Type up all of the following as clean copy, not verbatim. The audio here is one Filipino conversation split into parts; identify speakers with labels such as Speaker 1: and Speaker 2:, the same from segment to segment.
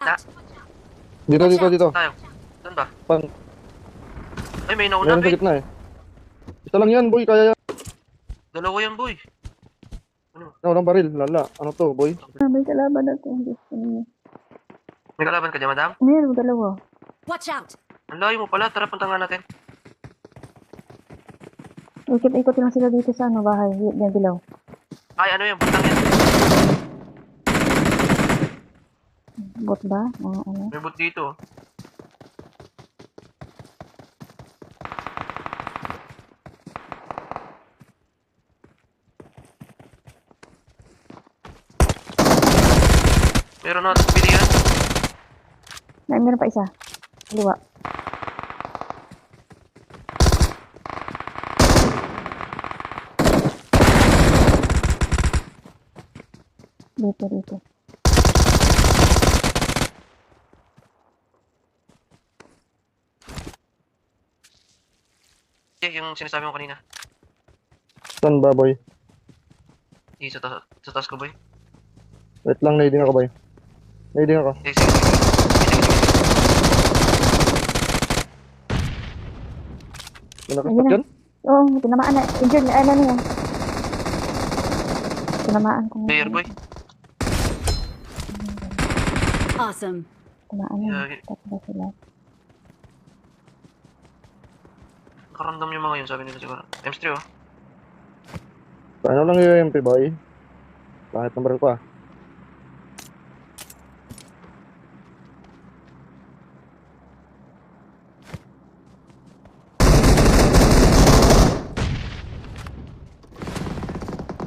Speaker 1: Na,
Speaker 2: Dito.
Speaker 1: tayo. Saan ba?
Speaker 2: Pan,
Speaker 1: Ay, may nauna,
Speaker 2: meron sa
Speaker 1: be.
Speaker 2: gitna eh. Isa lang yan, boy. Kaya yan.
Speaker 1: Dalawa yan, boy. Ano?
Speaker 2: Walang baril. Lala. Ano to, boy?
Speaker 3: May kalaban na kung gusto niyo.
Speaker 1: May kalaban ka dyan, madam?
Speaker 3: Meron, dalawa.
Speaker 4: Watch out!
Speaker 1: Ang layo mo pala. Tara, punta nga natin.
Speaker 3: Ikot-ikot lang sila dito sa bahay. Yan, dilaw.
Speaker 1: Ay, ano yan? Putang yan.
Speaker 3: Bot ba? Ano?
Speaker 1: May boot dito. Meron na pili yan.
Speaker 3: Meron pa isa. Kaliwa. Dito.
Speaker 1: Yung sinasabi mo kanina.
Speaker 2: Saan ba, boy?
Speaker 1: Sa taas ko, boy.
Speaker 2: Wait lang, nading ako, boy. Nading ako.
Speaker 1: Sige.
Speaker 2: May
Speaker 3: Ayun
Speaker 2: nakastak
Speaker 3: na.
Speaker 2: yan?
Speaker 3: Oo, tinamaan na. Injured na. Ano yan? Tinamaan ko.
Speaker 1: Player, boy.
Speaker 4: Awesome.
Speaker 3: Tinamaan na.
Speaker 1: Yeah.
Speaker 3: Tatlo sila.
Speaker 1: Nakaramdam yung mga yun, sabi nila siguro. M3, oh.
Speaker 2: Paano lang yung UMP, boy? Bakit ng baril ko, ah?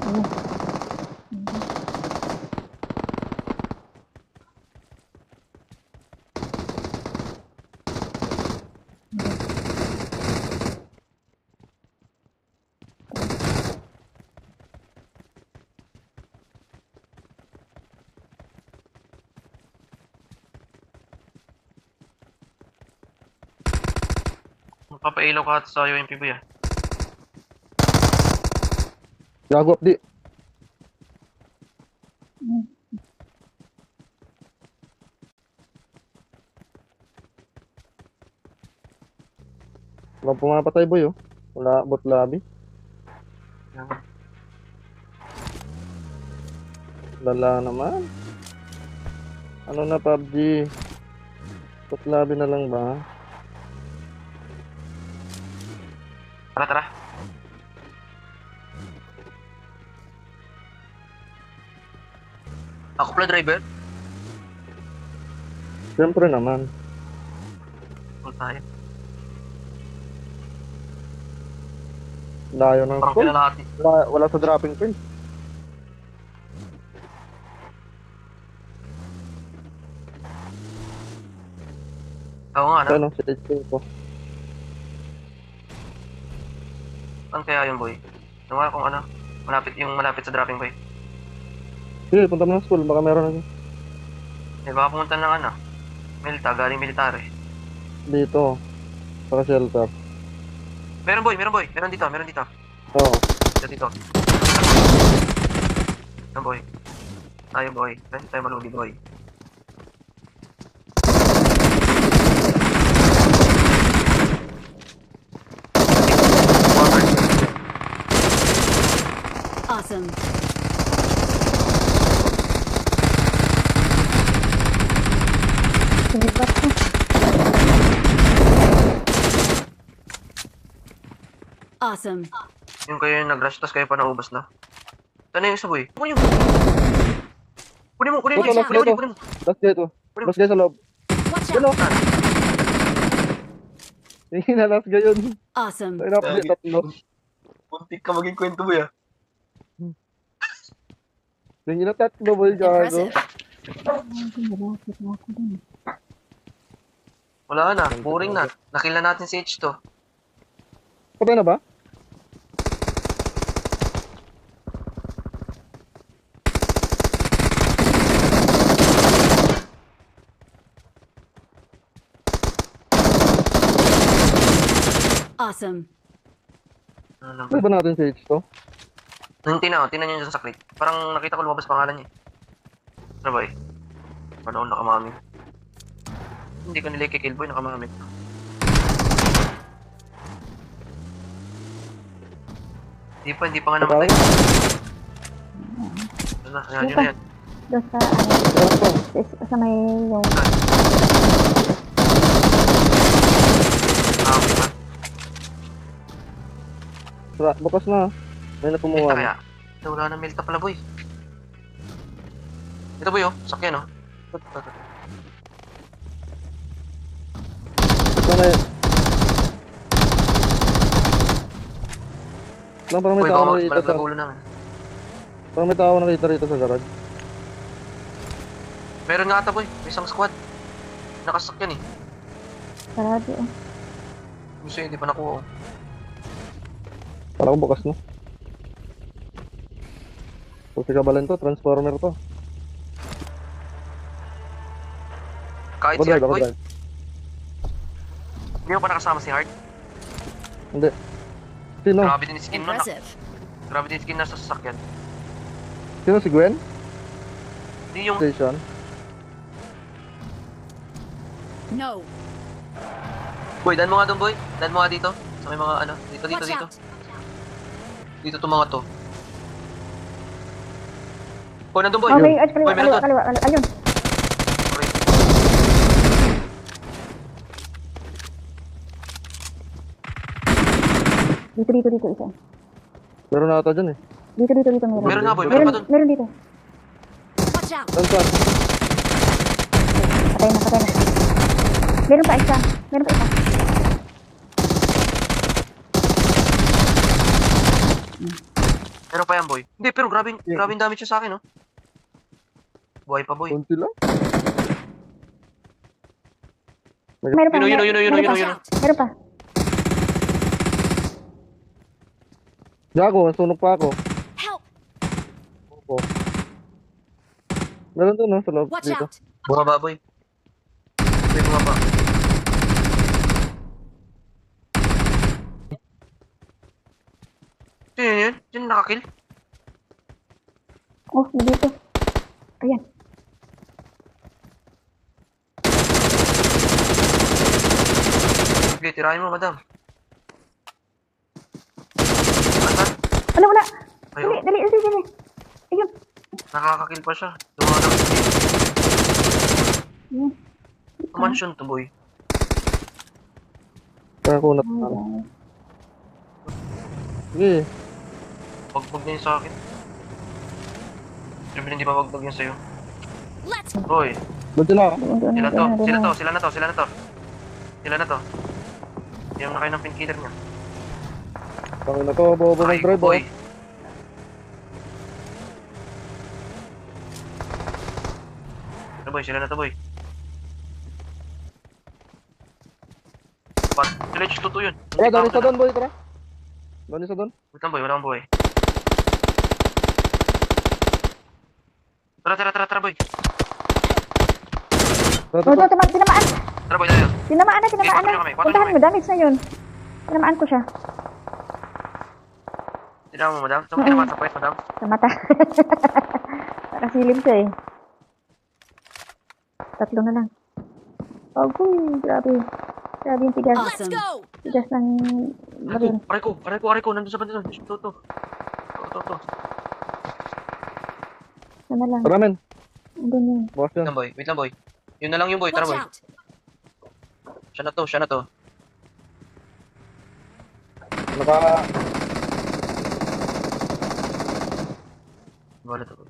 Speaker 3: Ayun.
Speaker 1: Magpapailaw ka sa UMP, boy, ah.
Speaker 2: Gago, di. Walang pumapatay, boy, oh. Wala, bot lobby.
Speaker 1: Yan.
Speaker 2: Lala naman. Ano na, PUBG? Bot lobby na lang ba?
Speaker 1: Tara. Ako pala, driver.
Speaker 2: Siyempre naman.
Speaker 1: Full tayo.
Speaker 2: Layo ng
Speaker 1: Parang
Speaker 2: school.
Speaker 1: pinalahati.
Speaker 2: Wala sa dropping point.
Speaker 1: Oo nga,
Speaker 2: Ito,
Speaker 1: no?
Speaker 2: no? Si HK ko.
Speaker 1: Saan kaya yung boy? Nawa kung ano. Malapit sa dropping, boy.
Speaker 2: Sige, punta mo ng school. Baka meron na.
Speaker 1: Baka pumunta ng ano. Galing military.
Speaker 2: Dito. Saka shelter.
Speaker 1: Meron boy. Meron dito.
Speaker 2: Oo.
Speaker 1: Dito. Meron boy. Tayo boy. Tayo malugi boy.
Speaker 4: Awesome.
Speaker 3: Sinibat ko.
Speaker 4: Awesome.
Speaker 1: Yung kayo yung nag-rush, tas kayo pa naubos na. Saan na yung isa boy? Kunin mo. Kunin mo.
Speaker 2: Last dito. Last guy sa loob.
Speaker 4: Watch
Speaker 2: Yun,
Speaker 4: out.
Speaker 2: oh. Tingin na last guy yun.
Speaker 4: Awesome.
Speaker 2: Tayo na, pili tatlo.
Speaker 1: Puntik ka maging kwento boy ah.
Speaker 2: Tingin na tatlo, boy. Gago.
Speaker 4: Impressive.
Speaker 3: Malapit na ako dun.
Speaker 1: Wala na. Boring na. Nakil na natin si H to.
Speaker 2: Patay na ba?
Speaker 4: Awesome.
Speaker 1: Ano lang
Speaker 2: Ano ba natin sa H to?
Speaker 1: Tingnan nyo dyan sa clip. Parang nakita ko lumabas pangalan niya. Ano ba eh? Panoon na kamami. Hindi ko nila kikillboy, nakamamit. Hindi pa nga namatay. Ano na, yan, yun na yan.
Speaker 3: Doon sa, sa may yung...
Speaker 1: Ah, okay pa.
Speaker 2: Bukas na. May
Speaker 1: Melta
Speaker 2: napumuha.
Speaker 1: kaya? Wala na melta pala, boy. Ito, boy, oh. Sakyan, oh.
Speaker 2: Ito na yun. Parang may
Speaker 1: Boy,
Speaker 2: tao
Speaker 1: baka
Speaker 2: nakita
Speaker 1: malaglag
Speaker 2: sa...
Speaker 1: ulo namin.
Speaker 2: Parang may tao nakita rito sa garage.
Speaker 1: Meron nga ata, boy. May isang squad. Nakasakyan, eh.
Speaker 3: Sarado, oh.
Speaker 1: Gusto yun, hindi pa nakuha, oh.
Speaker 2: Parang bukas na. So, si Kabalan to, transformer to.
Speaker 1: Kahit
Speaker 2: Ako
Speaker 1: si Hart,
Speaker 2: drive, ako
Speaker 1: boy.
Speaker 2: drive.
Speaker 1: Hindi mo pa nakasama si Hart.
Speaker 2: Hindi. Sino?
Speaker 1: Grabe din yung skin nun, ah.
Speaker 4: Impressive.
Speaker 1: Grabe din yung skin na sa sasakyan.
Speaker 2: Sino si Gwen?
Speaker 1: Hindi yung...
Speaker 2: Station.
Speaker 4: No.
Speaker 1: Boy, dan mo nga doon, boy. Dan mo nga dito. Sa may mga ano. Dito, dito,
Speaker 4: Watch
Speaker 1: dito.
Speaker 4: out.
Speaker 1: Dito to mga to. Oh, nandun, boy.
Speaker 3: Okay, at
Speaker 1: Boy, meron doon.
Speaker 3: kaliwa, ayun.
Speaker 1: Okay.
Speaker 3: Dito, isa.
Speaker 2: Meron na ata dyan eh.
Speaker 3: Dito, meron.
Speaker 1: Meron nga, boy. Meron pa doon.
Speaker 3: Meron dito.
Speaker 4: Watch out.
Speaker 2: Saan saan?
Speaker 3: Patay na. Meron pa isa.
Speaker 1: Meron pa yan, boy. Hindi, pero grabe yung damage siya sa akin, oh. Buhay pa, boy.
Speaker 2: Kunti lang.
Speaker 3: Meron pa.
Speaker 1: Yun.
Speaker 4: Watch out.
Speaker 3: Meron pa.
Speaker 2: Gago, nasunog pa ako.
Speaker 4: Help.
Speaker 2: Opo. Meron doon no, sa loob
Speaker 4: Watch
Speaker 2: dito.
Speaker 4: out.
Speaker 1: Bumaba, boy. Boy, bumaba. Yun. Yun, nakakill.
Speaker 3: Oh, dito. Ayan.
Speaker 1: Sige, tirahin mo, madam. Asan?
Speaker 3: Wala.
Speaker 1: Ayun.
Speaker 3: Dali. Ayun.
Speaker 1: Nakakakill pa siya. Dumanang.
Speaker 3: Ayun.
Speaker 1: Mansion to, boy.
Speaker 2: Kaya ko na.
Speaker 3: Ayan.
Speaker 2: Sige.
Speaker 1: Bagbag niya yun sa akin. Siyempre hindi pa bagbag yun sa'yo.
Speaker 4: Let's
Speaker 1: Boy,
Speaker 2: Doon sila.
Speaker 1: sila na to. Yung na kayo ng pinkiller niya.
Speaker 2: Tangin na to, bobo
Speaker 1: Ay,
Speaker 2: mag-drive
Speaker 1: boy.
Speaker 2: oh.
Speaker 1: Sila na to, boy. Village, totoo yun.
Speaker 2: Tara, dami sa doon boy, tara. Dami sa doon.
Speaker 1: Wait lang, boy. Wala akong boy. Tara, boy.
Speaker 2: Tara,
Speaker 3: Oh,
Speaker 2: tara.
Speaker 3: tinamaan.
Speaker 1: Tara, boy, tayo.
Speaker 3: Tinamaan na.
Speaker 1: Okay, pasok nyo kami.
Speaker 3: Puntahan mo, damage na yun. Tinamaan ko siya.
Speaker 1: Tinawa mo, madam. Saan mo tinamaan sa pwes, madam?
Speaker 3: Sa mata. Nakasilip siya eh. 3 na lang. Oh, grabe. Grabe yung tigas.
Speaker 4: Let's go.
Speaker 3: Tigas ng baril.
Speaker 1: Aray ko. Nandun sa banda doon. Ito.
Speaker 3: Ano na lang.
Speaker 2: Tara men.
Speaker 3: Andun yun.
Speaker 2: Bukas yan.
Speaker 1: Wait lang, boy. Yun na lang yung boy. Tara,
Speaker 4: Watch
Speaker 1: boy.
Speaker 4: out.
Speaker 1: Siya na to.
Speaker 2: Naka...
Speaker 1: Wala to, boy.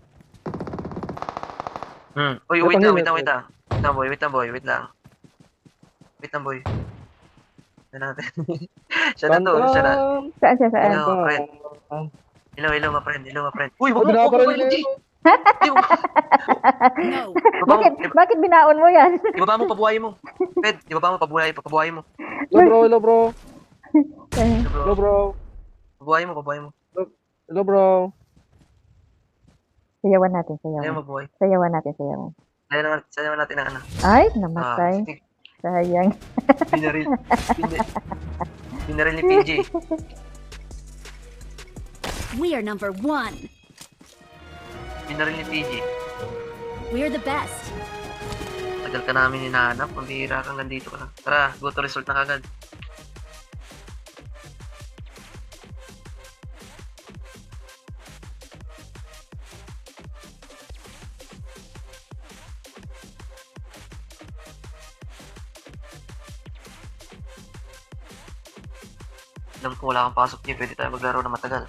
Speaker 1: Uy, wait lang, boy. Wait lang, boy. Wait lang, boy. Yan natin. Siya na.
Speaker 3: Saan?
Speaker 1: Hello, friend. Hello, my friend. Uy, wag mo, hindi.
Speaker 4: No.
Speaker 3: Bakit binaon mo yan?
Speaker 1: Ibaba mo, pabuhayin mo. Fed, pabuhayin mo.
Speaker 2: Hello bro.
Speaker 3: Eh,
Speaker 2: Hello bro.
Speaker 1: Pabuhayin mo.
Speaker 2: Hello bro.
Speaker 3: Sayawan natin.
Speaker 1: Ayaw mabuhay.
Speaker 3: Sayawan.
Speaker 1: Sayawan natin ang ano.
Speaker 3: Ay, namatay.
Speaker 1: Stick.
Speaker 3: Sayang.
Speaker 1: Binaril ni PJ.
Speaker 4: We are number 1.
Speaker 1: Binaril ni PJ.
Speaker 4: We are the best.
Speaker 1: Tagal ka namin hinahanap. Pambihira kang nandito ka lang. Tara, go to result na kagad. Alam ko wala kang pasok niya. Pwede tayo maglaro na matagal.